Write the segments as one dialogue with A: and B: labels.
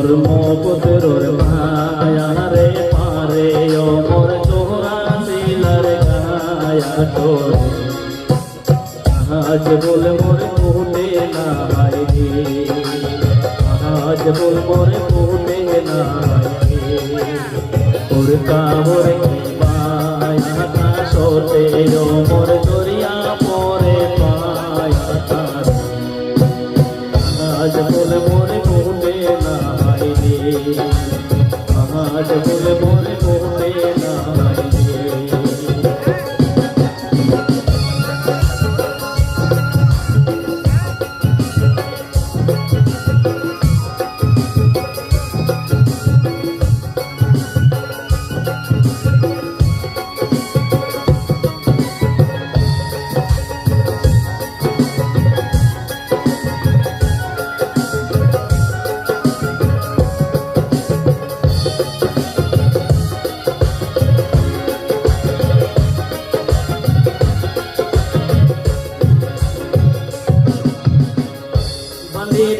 A: ধর্মপুত্রর মায়া রে পারে মোর চৌরাশিলার গায়া তোর আজ বল মোর ফুটে নাই আজ বল মোর ফুটে নাই ওর কাবর মায়া তা সোতে মোর দরিয়া পরে পায়া তার আজ বল মোর ফুটে নাই আজ বল মোর ফুটে নাই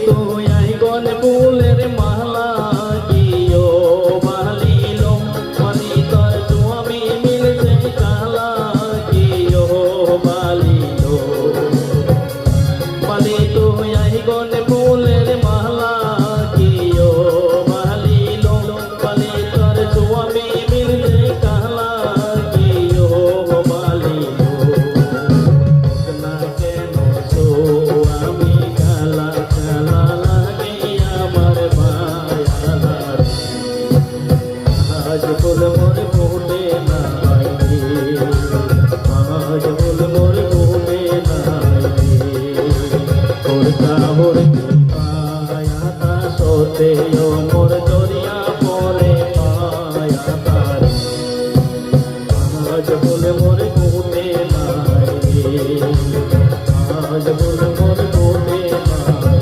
A: তো আই গন ফুলের মালা গিयो বালিলো পানি তোর তুমি মিলছে কালা গিयो বালিলো পানি তো আই গন ফুলের মালা গিयो বালিলো পানি তোর তুমি মিলছে কালা গিयो বালিলো না কেন সো আমি কালা আজ বল মোর ফুটে নাই আজ বল মোর ফুটে নাই ওর কাবর পায়া তা সোতে মোর দরিয়া পরে পায়া তার আজ বল মোর ফুটে নাই আজ বল মোর ফুটে নাই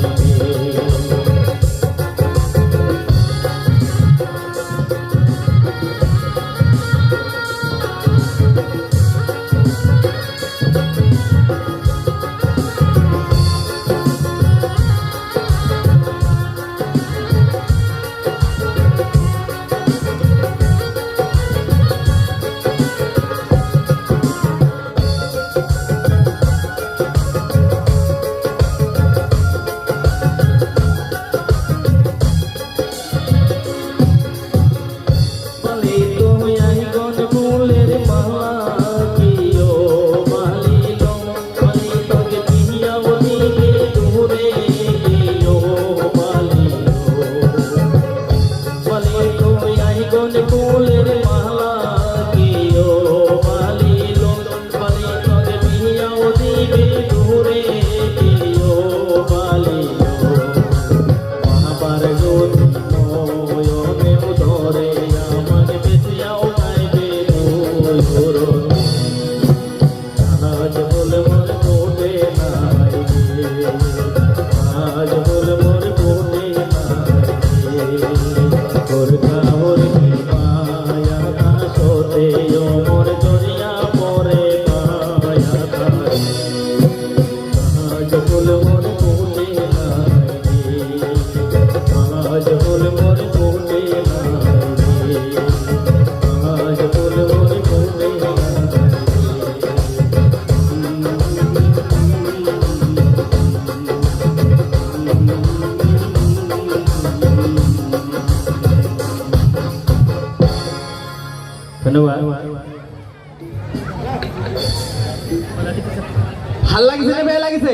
A: ফুলের মালা গিयो বালিলো বালি তোকে বিয়াও দিবে দূরে গিयो বালিলো মহাবার জ্যোতি নয়নে ধরে আমার বেঁচিয়াও গাইবে ধরো আজ বল মোর ফুটে নাই আজ বল মোর ফুটে নাই ওর কাবর পায়া তা সোতে মোর দরিয়া পরে পায়া তার আজ বল মোর ফুটে নাই আজ বল মোর ফুটে নাই আজ বল মোর ফুটে ধন্যবাদ।
B: ভাল লাগিছে নে বেয়া লাগিছে?